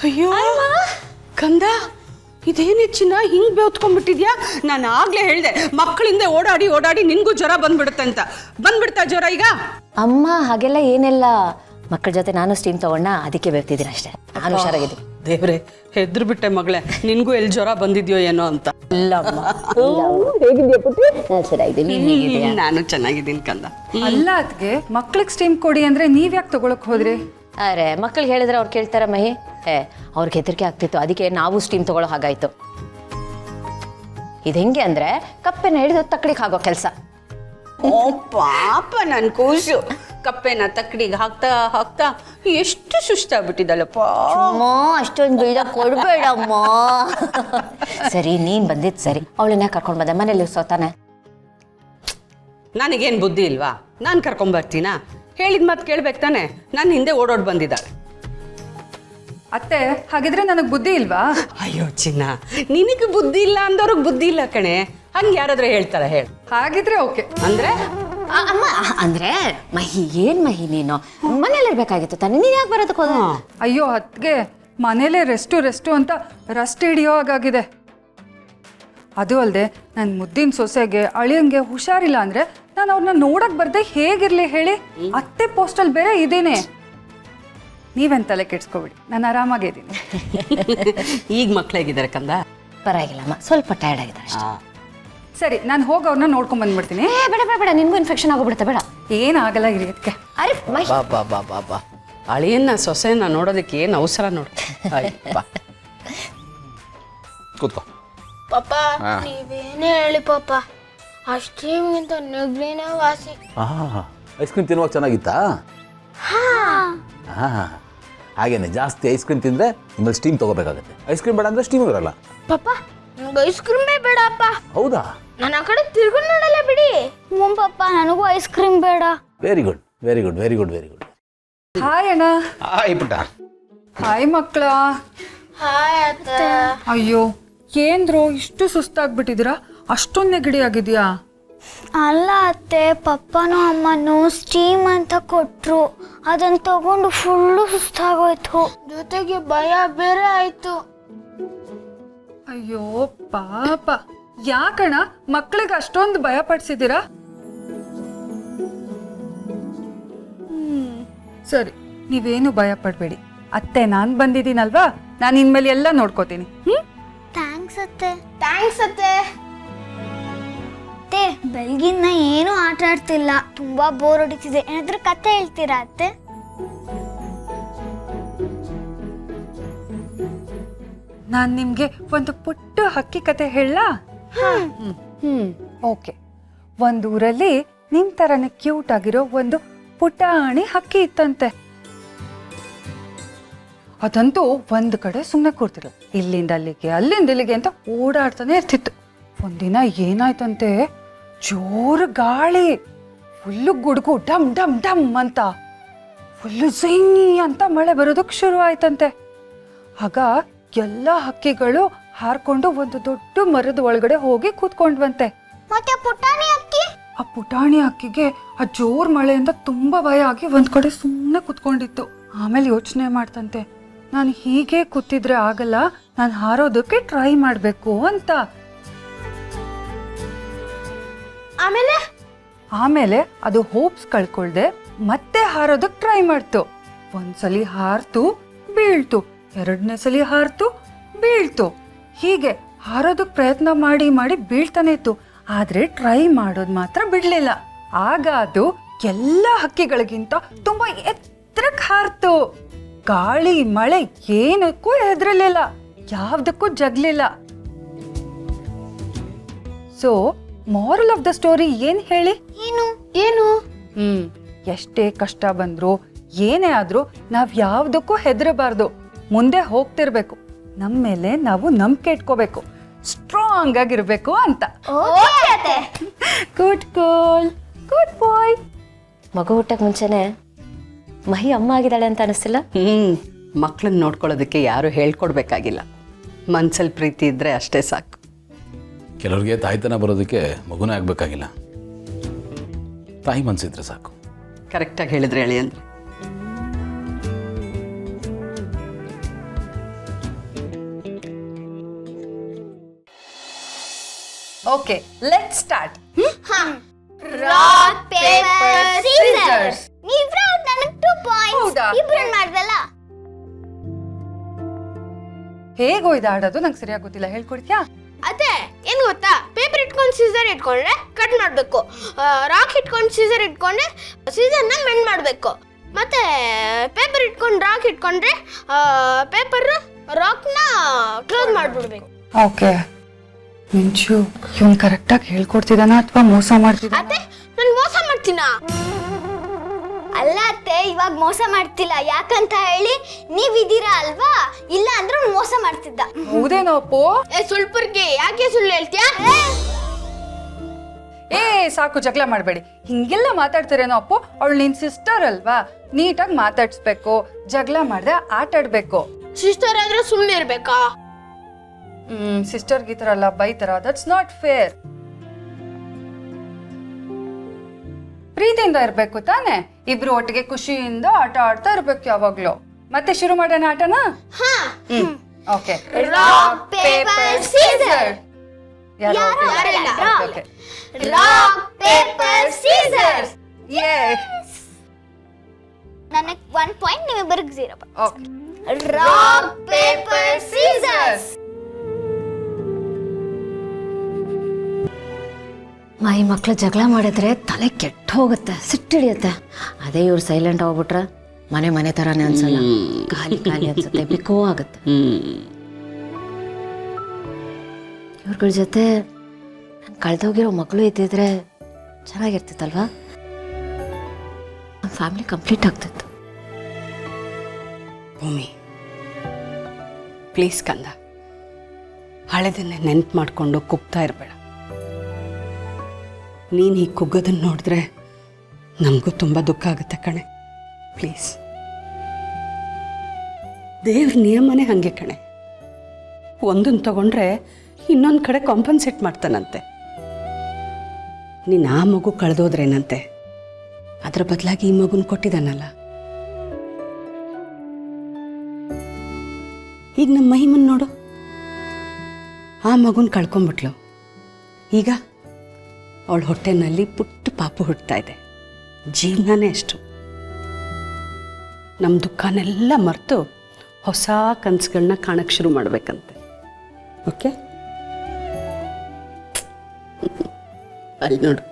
ಅಯ್ಯೋ ಕಂದ ಇದೇನು ಚಿನ್ನ ಹಿಂಗೆ ಬೇವ್ತ್ಕೊಂಡ್ಬಿಟ್ಟಿದ್ಯಾ? ನಾನು ಆಗ್ಲೇ ಹೇಳಿದೆ ಮಕ್ಕಳಿಂದ ಓಡಾಡಿ ಓಡಾಡಿ ನಿನ್ಗೂ ಜ್ವರ ಬಂದ್ಬಿಡುತ್ತೆ ಅಂತ. ಬಂದ್ಬಿಡ್ತಾ ಜ್ವರ ಈಗ? ಅಮ್ಮ ಹಾಗೆಲ್ಲ ಏನೆಲ್ಲ, ಮಕ್ಕಳ ಜೊತೆ ನಾನು ಸ್ಟೀಮ್ ತಗೊಂಡ, ಅದಕ್ಕೆ ಬರ್ತಿದ್ದೀನಿ ಅಷ್ಟೇ. ನಾನು ಹುಷಾರಾಗಿದ್ದೀನಿ. ದೇವ್ರೆ ಹೆದ್ರು ಬಿಟ್ಟೆ ಮಗಳೇ, ನಿನ್ಗೂ ಎಲ್ಲಿ ಜ್ವರ ಬಂದಿದ್ಯೋ ಏನೋ ಅಂತ. ಇಲ್ಲ ಅಮ್ಮ. ಹೇಗಿದ್ಯಾ ಪುಟ್ಟಿ? ಚೆನ್ನಾಗಿದ್ದೀನಿ. ನಾನು ಚೆನ್ನಾಗಿದ್ದೀನಿ ಕಂದ. ಅಲ್ಲ ಅದ್ಗೆ ಮಕ್ಳಿಗೆ ಸ್ಟೀಮ್ ಕೊಡಿ ಅಂದ್ರೆ ನೀವ್ ಯಾಕೆ ತಗೊಳಕ್ ಹೋದ್ರಿ? ಅರೆ ಮಕ್ಳಿಗೆ ಹೇಳಿದ್ರೆ ಅವ್ರು ಕೇಳ್ತಾರ ಮಹಿ? ಅವ್ರಿಗೆ ಹೆದರಿಕೆ ಆಗ್ತಿತ್ತು, ಅದಕ್ಕೆ ನಾವು ಸ್ಟೀಮ್ ತಗೊಳ್ಳೋ ಹಾಗಾಯ್ತು. ಇದು ಹೆಂಗೆ ಅಂದ್ರೆ ಕಪ್ಪೆನ ಹಿಡಿದು ತಕ್ಕಡಿಗೆ ಹಾಕೋ ಕೆಲಸ. ಓ ಪಾಪ ನನ್ ಕೂಸು ಕಪ್ಪೆನ ತಕ್ಕಡಿಗೆ ಹಾಕ್ತಾ ಹಾಕ್ತಾ ಎಷ್ಟು ಸುಸ್ತಾಗ್ಬಿಟ್ಟಿದ್ದಲ್ಲಪ್ಪ. ಅಷ್ಟೊಂದು ಬೀಳ ಕೊಡ್ಬೇಡಮ್ಮ. ಸರಿ ನೀನ್ ಬಂದಿದ್ ಸರಿ, ಅವಳನ್ನ ಕರ್ಕೊಂಡ್ ಬಂದೆ, ಮನೇಲಿ ಸೋತಾನೆ. ನನಗೇನು ಬುದ್ಧಿ ಇಲ್ವಾ? ನಾನು ಕರ್ಕೊಂಬರ್ತೀನಾ? ಹೇಳಿದ ಮಾತು ಕೇಳ್ಬೇಕು ತಾನೆ. ನಾನು ಹಿಂದೆ ಓಡೋಡ್ ಬಂದಿದ್ದಾಳೆ. ಅತ್ತೆ ಹಾಗಿದ್ರೆ ನನಗ್ ಬುದ್ಧಿ ಇಲ್ವಾ? ಅಯ್ಯೋ ಚಿನ್ನ, ನಿನಗೆ ಬುದ್ಧಿ ಇಲ್ಲ ಅಂದವ್ರಿಗೆ ಬುದ್ಧಿ ಇಲ್ಲ ಕಣೆ. ಹಂಗೆ ಯಾರಾದ್ರೂ ಹೇಳ್ತಾರ ಹೇಳು? ಹಾಗಿದ್ರೆ ಓಕೆ. ಅಂದ್ರೆ ಅಮ್ಮ ಅಂದ್ರೆ ಮಹಿ, ಏನ್ ಮಹಿ ನೀನು ಮನೇಲಿರ್ಬೇಕಾಗಿತ್ತು ತಾನೆ, ನೀನ್ ಯಾಕೆ ಬರೋದಕ್ಕೆ ಹೋದ? ಅಯ್ಯೋ ಅದ್ಗೆ ಮನೇಲೆ ರೆಸ್ಟು ಅಂತ ರಸ್ಟ್ ಹಿಡಿಯೋ ಹಾಗಾಗಿದೆ. ಅದು ಅಲ್ಲದೆ ನನ್ನ ಮುದ್ದಿನ ಸೊಸೆಗೆ ಅಳಿಯಂಗೆ ಹುಷಾರಿಲ್ಲ ಅಂದ್ರೆ ನಾನು ಅವ್ರನ್ನ ನೋಡಕ್ ಬರ್ದೆ ಹೇಗಿರ್ಲಿ ಹೇಳಿ? ಅತ್ತೆ ಪೋಸ್ಟಲ್ ಬೇರೆ ಇದೇನೆ. ನೀವೆನ್ ತಲೆ ಕೆಡ್ಸ್ಕೊಬಿಡಿ, ನಾನು ಆರಾಮಾಗಿದ್ದೀನಿ. ಈಗ ಮಕ್ಳಾಗಿದ್ದಾರೆ ಕಂದ? ಪರವಾಗಿಲ್ಲಮ್ಮ, ಸ್ವಲ್ಪ ಟಯರ್ಡ್ ಆಗಿದ್ದಾರೆ ಅಷ್ಟೇ. ಸರಿ ನಾನು ಹೋಗಿ ಅವ್ರನ್ನ ನೋಡ್ಕೊಂಡ್ ಬಂದ್ಬಿಡ್ತೀನಿ. ಬೇಡ ಬೇಡ ಬೇಡ, ನಿನ್ಗೂ ಇನ್ಫೆಕ್ಷನ್ ಆಗೋಗ್ಬಿಡುತ್ತೆ, ಬೇಡ. ಏನಾಗಲ್ಲ ಇರಿಯಕ್ಕೆ. ಅರೆ ಮಹಿ, ಬಾ ಬಾ ಬಾ ಬಾ ಬಾ, ಅಳಿಯನ್ನ ಸೊಸೆನ ನೋಡೋದಕ್ಕೆ ಏನು ಅವಸರ ನೋಡು. ಕೂತ್ಕೋ. ಪಾಪ ನೀವೇನೇ ಹೇಳಿ ಪಾಪ, ಅಷ್ಟೇಮಿಂತ ನೆಗ್ಲಿನೇ ವಾಸಿ. ಐಸ್ ಕ್ರೀಮ್ ತಿನ್ನುವಾಗ ಚೆನ್ನಾಗಿತ್ತಾ? ಹಾಂ ಹಾಗೇನೆ, ಜಾಸ್ತಿ ಐಸ್ ಕ್ರೀಮ್ ತಿಂದರೆ ನಿಮ್ಮಲ್ಲಿ ಸ್ಟೀಮ್ ತೊಗೋಬೇಕಾಗುತ್ತೆ. ಐಸ್ ಕ್ರೀಮ್ ಬೇಡ ಅಂದರೆ ಸ್ಟೀಮ್ ಇರಲ್ಲ. ಪಾಪ ನನಗೆ ಐಸ್ ಕ್ರೀಮೇ ಬೇಡಪ್ಪ. ಹೌದಾ? ನಾನು ಆ ಕಡೆ ತಿರ್ಕೊಂಡು ನೋಡಲ್ಲ ಬಿಡಿ. ಹ್ಞೂ ಪಾಪ, ನನಗೂ ಐಸ್ ಕ್ರೀಮ್ ಬೇಡ. Very good very good very good very good. Hi ಅಣ್ಣ. ಹಾಯ್ ಪುಟ್ಟ. ಹಾಯ್ ಮಕ್ಕಳ. ಹಾಯ್ ಅತ್ತೆ. ಅಯ್ಯೋ ಏನ್ರೋ ಇಷ್ಟು ಸುಸ್ತಾಗ್ಬಿಟ್ಟಿದ್ದೀರಾ? ಅಷ್ಟೊಂದು ನೆಗಡಿ ಆಗಿದೆಯಾ? ಅಲ್ಲ ಅತ್ತೆ, ಪಪ್ಪನೂ ಅಮ್ಮನೂ ಸ್ಟೀಮ್ ಅಂತ ಕೊಟ್ರು. ಅದನ್ನ ತಗೊಂಡು ಫುಲ್ಲು ಸುಸ್ತಾಗೋಯ್ತು, ಜೊತೆಗೆ ಭಯ ಬೇರೆ ಆಯ್ತು. ಅಯ್ಯೋ ಪಾಪ, ಯಾಕಣ್ಣ ಮಕ್ಕಳಿಗೆ ಅಷ್ಟೊಂದು ಭಯ ಪಡಿಸಿದ್ದೀರಾ? ಸರಿ, ನೀವೇನು ಭಯ ಪಡಬೇಡಿ. ಅತ್ತೆ ನಾನು ಬಂದಿದ್ದೀನಲ್ವಾ, ನಾನು ಇನ್ಮೇಲೆ ಎಲ್ಲ ನೋಡ್ಕೋತೀನಿ. ಥ್ಯಾಂಕ್ಸ್ ಅತ್ತೆ. ಥ್ಯಾಂಕ್ಸ್ ಅತ್ತೆ. ಅತ್ತೆ ಬೆಳಗಿನ ಏನು ಆಟ ಆಡ್ತಿಲ್ಲ, ತುಂಬಾ ಬೋರ್ ಹೊಡಿತಿದೆ. ಏನಾದ್ರೂ ಕತೆ ಹೇಳ್ತೀರಾ ಅತ್ತೆ? ನಾನು ನಿಮ್ಗೆ ಒಂದು ಪುಟ್ಟ ಹಕ್ಕಿ ಕತೆ ಹೇಳಲಾ? ಓಕೆ. ಒಂದು ಊರಲ್ಲಿ ನಿಮ್ ತರನೇ ಕ್ಯೂಟ್ ಆಗಿರೋ ಒಂದು ಪುಟಾಣಿ ಹಕ್ಕಿ ಇತ್ತಂತೆ. ಅದಂತೂ ಒಂದ್ ಕಡೆ ಸುಮ್ಮನೆ ಕೂರ್ತಿಲ್ಲ, ಇಲ್ಲಿಂದ ಅಲ್ಲಿಗೆ ಅಲ್ಲಿಂದ ಇಲ್ಲಿಗೆ ಅಂತ ಓಡಾಡ್ತಾನೆ ಇರ್ತಿತ್ತು. ಒಂದಿನ ಏನಾಯ್ತಂತೆ, ಜೋರು ಗಾಳಿ, ಫುಲ್ಲು ಗುಡುಗು, ಡಮ್ ಡಮ್ ಡಮ್ ಅಂತ, ಫುಲ್ಲು ಝೈನಿ ಅಂತ ಮಳೆ ಬರೋದಕ್ಕೆ ಶುರು ಆಯ್ತಂತೆ. ಆಗ ಎಲ್ಲ ಹಕ್ಕಿಗಳು ಹಾರ್ಕೊಂಡು ಒಂದು ದೊಡ್ಡ ಮರದ ಒಳಗಡೆ ಹೋಗಿ ಕೂತ್ಕೊಂಡ್ವಂತೆ. ಮತ್ತೆ ಪುಟಾಣಿ ಅಕ್ಕಿ? ಆ ಪುಟಾಣಿ ಹಕ್ಕಿಗೆ ಆ ಜೋರ್ ಮಳೆಯಿಂದ ತುಂಬಾ ಭಯ ಆಗಿ ಒಂದ್ ಕಡೆ ಸುಮ್ಮನೆ ಕೂತ್ಕೊಂಡಿತ್ತು. ಆಮೇಲೆ ಯೋಚನೆ ಮಾಡ್ತಂತೆ, ನಾನು ಹೀಗೆ ಕೂತಿದ್ರೆ ಆಗಲ್ಲ, ನಾನು ಹಾರೋದಕ್ಕೆ ಟ್ರೈ ಮಾಡ್ಬೇಕು ಅಂತ. ಆಮೇಲೆ ಅದು ಹೋಪ್ಸ್ ಕಳ್ಕೊಳ್ದೆ ಮತ್ತೆ ಹಾರೋದಕ್ಕೆ ಟ್ರೈ ಮಾಡ್ತು. ಒಂದ್ಸಲಿ ಹಾರ್ತು ಬೀಳ್ತು, ಎರಡನೇ ಸಲಿ ಹಾರ್ತು ಬೀಳ್ತು. ಹೀಗೆ ಹಾರೋದಕ್ಕೆ ಪ್ರಯತ್ನ ಮಾಡಿ ಮಾಡಿ ಬೀಳ್ತಾನೆ ಇತ್ತು, ಆದ್ರೆ ಟ್ರೈ ಮಾಡೋದು ಮಾತ್ರ ಬಿಡ್ಲಿಲ್ಲ. ಆಗ ಅದು ಎಲ್ಲ ಹಕ್ಕಿಗಳಿಗಿಂತ ತುಂಬಾ ಎತ್ತರಕ್ಕೆ ಹಾರ್ತು. ಗಾಳಿ ಮಳೆ ಏನಕ್ಕೂ ಹೆದರಲಿಲ್ಲ, ಯಾವ್ದಕ್ಕೂ ಜಗ್ಲಿಲ್ಲ. So moral of the story ಏನ್ ಹೇಳಿ? ಏನು? ಎಷ್ಟೇ ಕಷ್ಟ ಬಂದ್ರು ಏನೇ ಆದ್ರೂ ನಾವ್ ಯಾವ್ದಕ್ಕೂ ಹೆದರಬಾರ್ದು, ಮುಂದೆ ಹೋಗ್ತಿರ್ಬೇಕು, ನಮ್ಮ ಮೇಲೆ ನಾವು ನಂಬಿಕೆ ಇಟ್ಕೋಬೇಕು, ಸ್ಟ್ರಾಂಗ್ ಆಗಿರ್ಬೇಕು ಅಂತ. ಗುಡ್ ಗರ್ಲ್, ಗುಡ್ ಬಾಯ್. ಮಗು ಹುಟ್ಟಕ್ಕೆ ಮುಂಚೆನೆ ಮಹಿ ಅಮ್ಮ ಆಗಿದ್ದಾಳೆ ಅಂತ ಅನಿಸ್ತಿಲ್ಲ? ಮಕ್ಕಳನ್ನ ನೋಡ್ಕೊಳ್ಳೋದಕ್ಕೆ ಯಾರು ಹೇಳ್ಕೊಡ್ಬೇಕಾಗಿಲ್ಲ, ಮನ್ಸಲ್ಲಿ ಪ್ರೀತಿ ಇದ್ರೆ ಅಷ್ಟೇ ಸಾಕು. ಕೆಲವ್ರಿಗೆ ತಾಯ್ತನ ಬರೋದಕ್ಕೆ ಮಗುನೇ ಆಗಬೇಕಾಗಿಲ್ಲ, ತಾಯಿ ಮನಸ್ಸಿದ್ರೆ ಸಾಕು. ಕರೆಕ್ಟಾಗಿ ಹೇಳಿದ್ರೆ ಹೇಳಿ ಅಂದ್ರೆ okay let start. Rock paper scissors. ನೀವ್ರೆ ನನಗೆ 2 ಪಾಯಿಂಟ್ಸ್. ಹೌದಾ? ಇಬ್ರು ಮಾಡ್ದಲ್ಲ. ಹೇಗೋ ಇದು ಆಡೋದು ನಂಗೆ ಸರಿಯಾಗಿ ಗೊತ್ತಿಲ್ಲ, ಹೇಳ್ಕೊಡ್ತೀಯಾ? ಅದೇ ಏನ್ ಗೊತ್ತಾ, ಪೇಪರ್ ಇಟ್ಕೊಂಡು ಸೀಸರ್ ಇಟ್ಕೊಂಡ್ರೆ ಕಟ್ ಮಾಡ್ಬೇಕು, ರಾಕ್ ಇಟ್ಕೊಂಡು ಸೀಸರ್ ಇಟ್ಕೊಂಡ್ರೆ ಸೀಸರ್ನ ಮೆಂಡ್ ಮಾಡ್ಬೇಕು, ಮತ್ತೆ ಪೇಪರ್ ಇಟ್ಕೊಂಡು ರಾಕ್ ಇಟ್ಕೊಂಡ್ರೆ ಪೇಪರ್ ರಾಕ್ನ ಕ್ಲೋಸ್ ಮಾಡ್ಬಿಡ್ಬೇಕು. ಓಕೆ ಮಿಂಚು ಇವನ್ ಕರೆಕ್ಟಾಗಿ ಹೇಳ್ಕೊಡ್ತಿದ್ದಾನ ಅಥವಾ ಮೋಸ ಮಾಡ್ತಿದ್ದಾನ? ಅತ್ತೆ ನಾನು ಮೋಸ ಮಾಡ್ತೀನಾ? ಅಲ್ಲ ಅತ್ತೆ, ಇವಾಗ ಮೋಸ ಮಾಡ್ತಿಲ್ಲ. ಯಾಕಂತ ಹೇಳಿ ನೀವಿದ್ದೀರಾ ಅಲ್ವಾ, ಇಲ್ಲ ಅಂದ್ರೆ ಅವ್ನು ಮೋಸ ಮಾಡ್ತಿದ್ದ. ಹೌದೇನೋ ಅಪ್ಪು? ಸುಳ್ಪುರ್ಗೆ ಯಾಕೆ ಸುಳ್ಳು ಹೇಳ್ತೀಯಾ? ಏ ಸಾಕು, ಜಗಳ ಮಾಡಬೇಡಿ. ಹಿಂಗೆಲ್ಲ ಮಾತಾಡ್ತಾರೇನೋ ಅಪ್ಪು. ಅವಳು ನಿನ್ ಸಿಸ್ಟರ್ ಅಲ್ವಾ, ನೀಟಾಗಿ ಮಾತಾಡ್ಸ್ಬೇಕು, ಜಗಳ ಮಾಡ್ದೆ ಆಟ ಆಡ್ಬೇಕು. ಸಿಸ್ಟರ್ ಆದ್ರೆ ಸುಮ್ಮನೆ ಇರ್ಬೇಕಾ? ಸಿಸ್ಟರ್ ಈ ತರ ಅಲ್ಲ ಬೈತರ, ದಟ್ಸ್ ನಾಟ್ ಫೇರ್. ಪ್ರೀತಿಯಿಂದ ಇರ್ಬೇಕು ತಾನೆ, ಇಬ್ರು ಒಟ್ಟಿಗೆ ಖುಷಿಯಿಂದ ಆಟ ಆಡ್ತಾ ಇರ್ಬೇಕು ಯಾವಾಗ್ಲೂ. ಮತ್ತೆ ಶುರು ಮಾಡೋಣ ಆಟನ? Okay. Rock paper scissor. Rock paper scissors. ನನಗೆ 1 ಪಾಯಿಂಟ್, ನಿಮ್ಮಿಬ್ಬರಿಗೆ 0 point. Okay. Rock paper scissors. ಈ ಮಕ್ಳು ಜಗಳ ಮಾಡಿದ್ರೆ ತಲೆ ಕೆಟ್ಟ ಹೋಗುತ್ತೆ, ಸಿಟ್ಟಿಡಿಯುತ್ತೆ. ಅದೇ ಇವ್ರು ಸೈಲೆಂಟ್ ಆಗ್ಬಿಟ್ರೆ ಮನೆ ಥರನೇ ಅನ್ಸಲ್ಲ, ಖಾಲಿ ಖಾಲಿ ಅನ್ಸುತ್ತೆ, ಬಿಕೋ ಆಗುತ್ತೆ. ಇವ್ರಗಳ ಜೊತೆ ಕಳೆದೋಗಿರೋ ಮಕ್ಕಳು ಇದ್ದಿದ್ರೆ ಚೆನ್ನಾಗಿರ್ತಿತ್ತಲ್ವಾ, ನಮ್ಮ ಫ್ಯಾಮಿಲಿ ಕಂಪ್ಲೀಟ್ ಆಗ್ತಿತ್ತು. ಭೂಮಿ ಪ್ಲೀಸ್ ಕಂದ, ಹಳೆದನ್ನೇ ನೆನ್ಪು ಮಾಡಿಕೊಂಡು ಕುಗ್ತಾ ಇರಬೇಡ. ನೀನು ಹೀಗೆ ಕುಗ್ಗೋದನ್ನು ನೋಡಿದ್ರೆ ನಮಗೂ ತುಂಬ ದುಃಖ ಆಗುತ್ತೆ ಕಣೆ. ಪ್ಲೀಸ್, ದೇವ್ರ ನಿಯಮನೇ ಹಾಗೆ ಕಣೆ. ಒಂದನ್ನು ತಗೊಂಡ್ರೆ ಇನ್ನೊಂದು ಕಡೆ ಕಾಂಪನ್ಸೇಟ್ ಮಾಡ್ತಾನಂತೆ. ನೀನು ಆ ಮಗು ಕಳೆದೋದ್ರೇನಂತೆ, ಅದರ ಬದಲಾಗಿ ಈ ಮಗುನ ಕೊಟ್ಟಿದ್ದಾನಲ್ಲ. ಈಗ ನಮ್ಮ ಮಹಿಮನ್ ನೋಡು, ಆ ಮಗುನ ಕಳ್ಕೊಂಬಿಟ್ಲು. ಈಗ ಅವಳ ಹೊಟ್ಟೆನಲ್ಲಿ ಪುಟ್ಟ ಪಾಪು ಹುಟ್ಟುತ್ತಾ ಇದೆ. ಜೀವನನೇ ಅಷ್ಟು. ನಮ್ಮ ದುಃಖನೆಲ್ಲ ಮರೆತು ಹೊಸ ಕನಸುಗಳನ್ನ ಕಾಣಕ್ಕೆ ಶುರು ಮಾಡಬೇಕಂತೆ. ಓಕೆ, ಅಲ್ಲಿ ನೋಡು.